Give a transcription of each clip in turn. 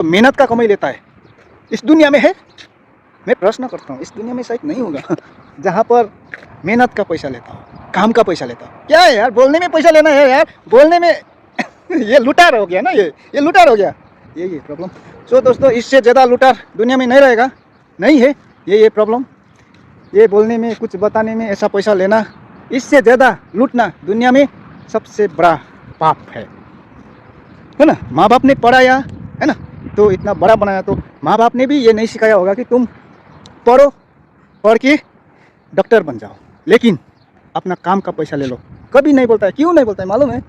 मेहनत का कमाई लेता है इस दुनिया में है? मैं प्रश्न करता हूँ, इस दुनिया में शायद नहीं होगा जहाँ पर मेहनत का पैसा लेता हो, काम का पैसा लेता हो। क्या है यार, बोलने में पैसा लेना है यार, बोलने में ये लुटार हो गया ना, ये लुटार हो गया, ये प्रॉब्लम। सो दोस्तों, इससे ज़्यादा लुटार दुनिया में नहीं रहेगा, नहीं है ये प्रॉब्लम। ये बोलने में, कुछ बताने में ऐसा पैसा लेना, इससे ज़्यादा लूटना दुनिया में सबसे बड़ा पाप है ना। माँ बाप ने पढ़ाया है ना, तो इतना बड़ा बनाया, तो माँ बाप ने भी ये नहीं सिखाया होगा कि तुम पढ़ो, पढ़ के डॉक्टर बन जाओ, लेकिन अपना काम का पैसा ले लो। कभी नहीं बोलता है, क्यों नहीं बोलता है मालूम है?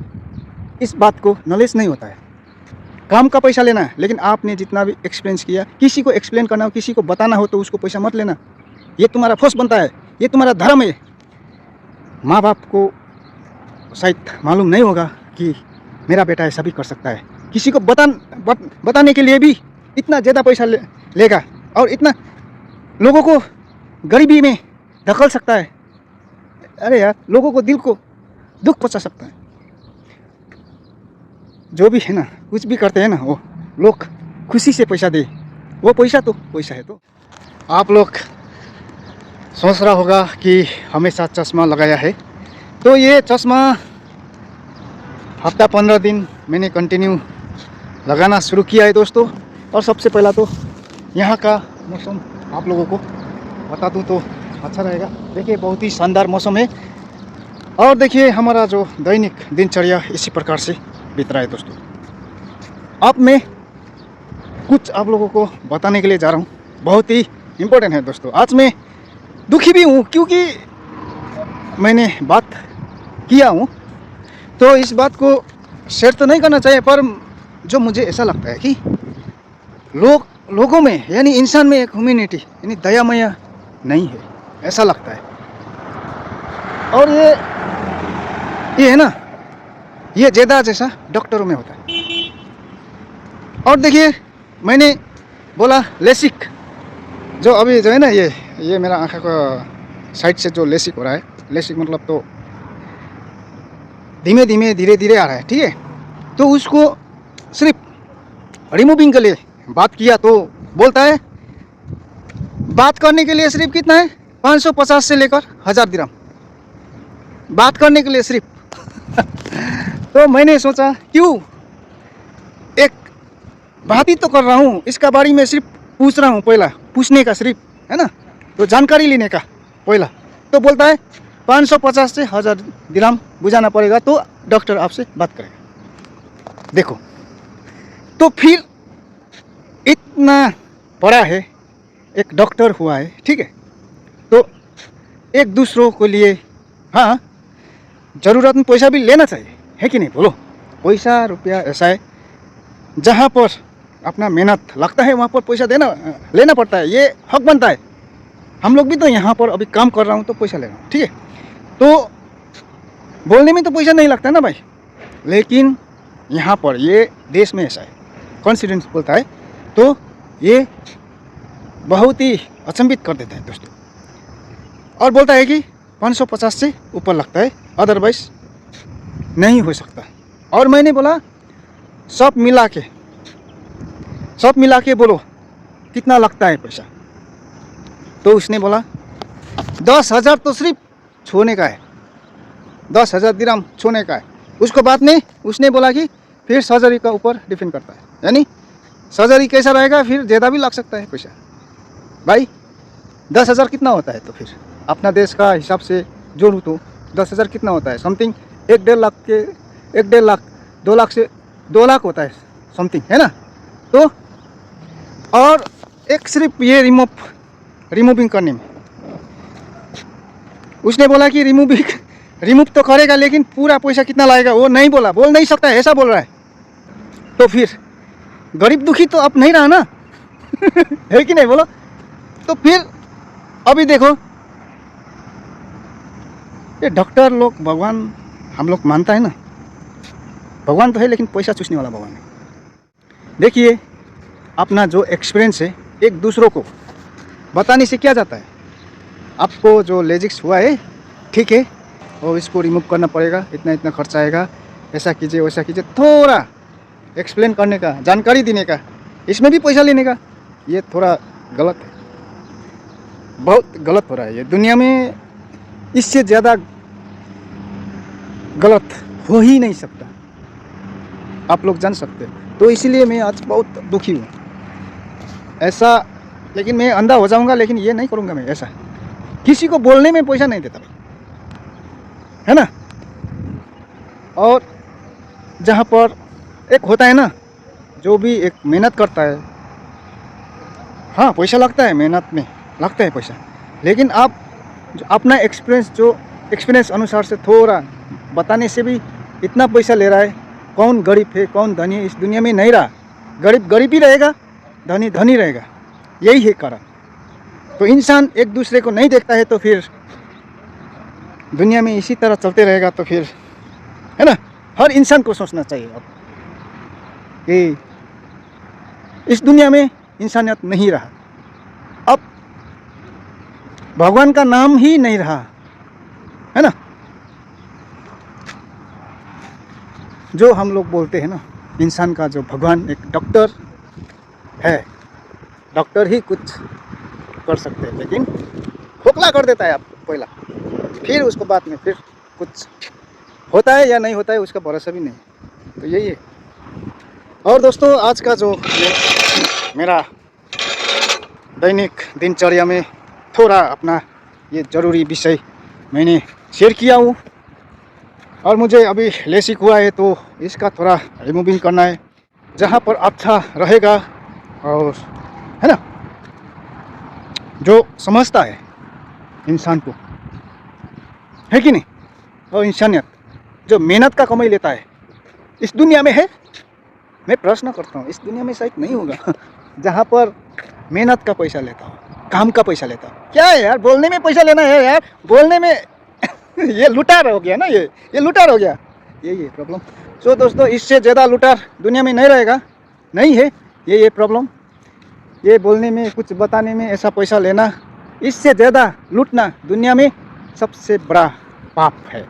इस बात को नॉलेज नहीं होता है। काम का पैसा लेना है, लेकिन आपने जितना भी एक्सपीरियंस किया, किसी को एक्सप्लेन करना हो, किसी को बताना हो, तो उसको पैसा मत लेना। ये तुम्हारा फर्ज बनता है, ये तुम्हारा धर्म है। माँ बाप को शायद मालूम नहीं होगा कि मेरा बेटा ऐसा भी कर सकता है। किसी को बताने के लिए भी इतना ज़्यादा पैसा लेगा, और इतना लोगों को गरीबी में धकेल सकता है। अरे यार, लोगों को दिल को दुख पहुंचा सकता है। जो भी है ना, कुछ भी करते हैं ना, वो लोग खुशी से पैसा दे, वो पैसा तो पैसा है। तो आप लोग सोच रहा होगा कि हमेशा चश्मा लगाया है, तो ये चश्मा हफ्ता 15 दिन मैंने कंटिन्यू लगाना शुरू किया है दोस्तों। और सबसे पहला तो यहाँ का मौसम आप लोगों को बता दूँ तो अच्छा रहेगा। देखिए, बहुत ही शानदार मौसम है, और देखिए हमारा जो दैनिक दिनचर्या इसी प्रकार से बीत रहा है दोस्तों। अब मैं कुछ आप लोगों को बताने के लिए जा रहा हूँ, बहुत ही इम्पोर्टेंट है दोस्तों। आज मैं दुखी भी हूँ, क्योंकि मैंने बात किया हूँ, तो इस बात को शेयर तो नहीं करना चाहिए, पर जो मुझे ऐसा लगता है कि लोगों में, यानी इंसान में एक ह्यूमैनिटी, यानी दयामय नहीं है, ऐसा लगता है। और ये है ना, ये ज़्यादा जैसा डॉक्टरों में होता है। और देखिए, मैंने बोला लेसिक, जो अभी जो है ना, ये मेरा आँखों का साइड से जो लेसिक हो रहा है, लेसिक मतलब तो धीमे धीमे धीरे धीरे आ रहा है, ठीक है। तो उसको सिर्फ रिमूविंग के लिए बात किया, तो बोलता है बात करने के लिए सिर्फ कितना है, 550 से लेकर 1000 दिरहम बात करने के लिए सिर्फ। तो मैंने सोचा, क्यों, एक बात ही तो कर रहा हूँ, इसका बारे में सिर्फ पूछ रहा हूँ, पहला पूछने का सिर्फ है ना, तो जानकारी लेने का पहला। तो बोलता है 550 से 1000 दिरहम बुझाना पड़ेगा, तो डॉक्टर आपसे बात करेगा। देखो, तो फिर इतना बड़ा है, एक डॉक्टर हुआ है, ठीक है, तो एक दूसरों को लिए, हाँ, ज़रूरत में पैसा भी लेना चाहिए, है कि नहीं, बोलो। पैसा रुपया ऐसा है, जहाँ पर अपना मेहनत लगता है वहाँ पर पैसा लेना पड़ता है, ये हक बनता है। हम लोग भी तो यहाँ पर अभी काम कर रहा हूँ, तो पैसा ले रहा हूँ, ठीक है। तो बोलने में तो पैसा नहीं लगता है ना भाई, लेकिन यहाँ पर ये देश में ऐसा है, कॉन्फिडेंस बोलता है, तो ये बहुत ही अचंभित कर देता है दोस्तों। और बोलता है कि 550 से ऊपर लगता है, अदरवाइज नहीं हो सकता। और मैंने बोला सब मिला के बोलो कितना लगता है पैसा। तो उसने बोला 10,000 तो सिर्फ छूने का है, 10,000 दिरहम छूने का है। उसको बात नहीं, उसने बोला कि फिर सर्जरी का ऊपर डिपेंड करता है, यानी सर्जरी कैसा रहेगा, फिर ज़्यादा भी लग सकता है पैसा। भाई 10,000 कितना होता है, तो फिर अपना देश का हिसाब से जोड़ूँ तो 10,000 कितना होता है, समथिंग 1-1.5 लाख के 1-1.5 लाख 2 लाख से 2 लाख होता है समथिंग, है ना। तो और एक सिर्फ ये रिमूविंग करने में, उसने बोला कि रिमूव तो करेगा, लेकिन पूरा पैसा कितना लाएगा वो नहीं बोला, बोल नहीं सकता है, ऐसा बोल रहा है। तो फिर गरीब दुखी तो अब नहीं रहा ना है कि नहीं, बोलो। तो फिर अभी देखो, ये डॉक्टर लोग, भगवान हम लोग मानता है ना, भगवान तो है, लेकिन पैसा चूसने वाला भगवान है। देखिए, अपना जो एक्सपीरियंस है एक दूसरों को बताने से क्या जाता है। आपको जो लेजिक्स हुआ है, ठीक है, और इसको रिमूव करना पड़ेगा, इतना इतना खर्चा आएगा, ऐसा कीजिए वैसा कीजिए, थोड़ा एक्सप्लेन करने का, जानकारी देने का इसमें भी पैसा लेने का, ये थोड़ा गलत है, बहुत गलत हो रहा है ये दुनिया में। इससे ज़्यादा गलत हो ही नहीं सकता, आप लोग जान सकते हैं। तो इसीलिए मैं आज बहुत दुखी हूँ ऐसा। लेकिन मैं अंधा हो जाऊँगा, लेकिन ये नहीं करूँगा मैं ऐसा। किसी को बोलने में पैसा नहीं देता भाई, है ना। और जहाँ पर एक होता है ना, जो भी एक मेहनत करता है, हाँ पैसा लगता है, मेहनत में लगता है पैसा, लेकिन आप जो अपना एक्सपीरियंस अनुसार से थोड़ा बताने से भी इतना पैसा ले रहा है। कौन गरीब है कौन धनी है इस दुनिया में नहीं रहा। गरीब गरीब ही रहेगा, धनी धनी रहेगा, यही है कारण। तो इंसान एक दूसरे को नहीं देखता है, तो फिर दुनिया में इसी तरह चलते रहेगा। तो फिर है ना, हर इंसान को सोचना चाहिए अब कि इस दुनिया में इंसानियत नहीं रहा, अब भगवान का नाम ही नहीं रहा, है ना। जो हम लोग बोलते हैं ना, इंसान का जो भगवान एक डॉक्टर है, डॉक्टर ही कुछ कर सकते हैं, लेकिन खोखला कर देता है आपको पहला, फिर उसको बाद में फिर कुछ होता है या नहीं होता है उसका भरोसा भी नहीं। तो यही है। और दोस्तों, आज का जो मेरा दैनिक दिनचर्या में थोड़ा अपना ये ज़रूरी विषय मैंने शेयर किया हूँ। और मुझे अभी लेसिक हुआ है, तो इसका थोड़ा रिमूविंग करना है, जहाँ पर अच्छा रहेगा। और है ना, जो समझता है इंसान को, है कि नहीं, और इंसानियत जो मेहनत का कमाई लेता है इस दुनिया में है। मैं प्रश्न करता हूँ, इस दुनिया में शायद नहीं होगा जहाँ पर मेहनत का पैसा लेता हो, काम का पैसा लेता हो। क्या है यार, बोलने में पैसा लेना है यार, बोलने में ये लुटार हो गया ना, ये लुटार हो गया, यही है प्रॉब्लम। सो दोस्तों, इससे ज़्यादा लुटार दुनिया में नहीं रहेगा, नहीं है ये प्रॉब्लम। ये बोलने में कुछ बताने में ऐसा पैसा लेना, इससे ज़्यादा लूटना दुनिया में सबसे बड़ा पाप है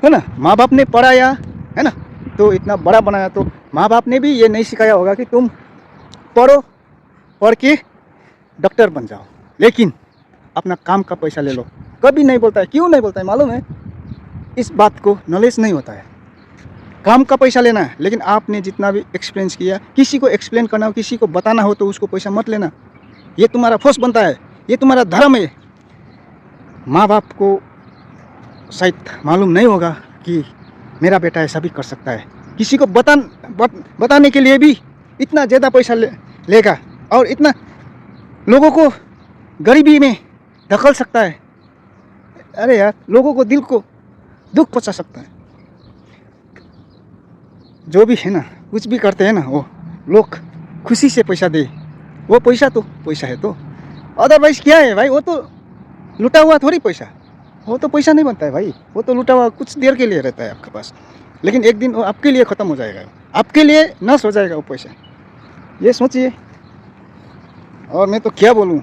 ना। माँ बाप ने पढ़ाया है ना, तो इतना बड़ा बनाया, तो माँ बाप ने भी ये नहीं सिखाया होगा कि तुम पढ़ो, पढ़ के डॉक्टर बन जाओ, लेकिन अपना काम का पैसा ले लो। कभी नहीं बोलता है, क्यों नहीं बोलता है मालूम है, इस बात को नॉलेज नहीं होता है। काम का पैसा लेना है, लेकिन आपने जितना भी एक्सपीरियंस किया, किसी को एक्सप्लेन करना हो, किसी को बताना हो, तो उसको पैसा मत लेना। ये तुम्हारा फर्ज बनता है, ये तुम्हारा धर्म है। माँ बाप को शायद मालूम नहीं होगा कि मेरा बेटा ऐसा भी कर सकता है, किसी को बताने के लिए भी इतना ज़्यादा पैसा लेगा, और इतना लोगों को गरीबी में धकेल सकता है। अरे यार, लोगों को दिल को दुख पहुंचा सकता है। जो भी है ना, कुछ भी करते हैं ना, वो लोग खुशी से पैसा दे, वो पैसा तो पैसा है। तो अदरवाइज क्या है भाई, वो तो लुटा हुआ थोड़ी पैसा, वो तो पैसा नहीं बनता है भाई, वो तो लुटा हुआ कुछ देर के लिए रहता है आपके पास, लेकिन एक दिन वो आपके लिए ख़त्म हो जाएगा, आपके लिए नष्ट हो जाएगा वो पैसा, ये सोचिए। और मैं तो क्या बोलूँ,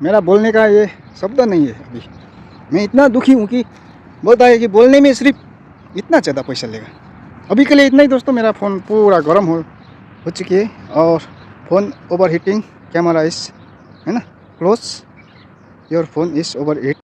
मेरा बोलने का ये शब्द नहीं है। अभी मैं इतना दुखी हूँ कि बोलता है कि बोलने में सिर्फ इतना ज़्यादा पैसा लेगा। अभी के लिए इतना ही दोस्तों। मेरा फ़ोन पूरा गर्म हो चुकी है, और फ़ोन ओवर हीटिंग, कैमरा इस है ना close, your phone is over heat.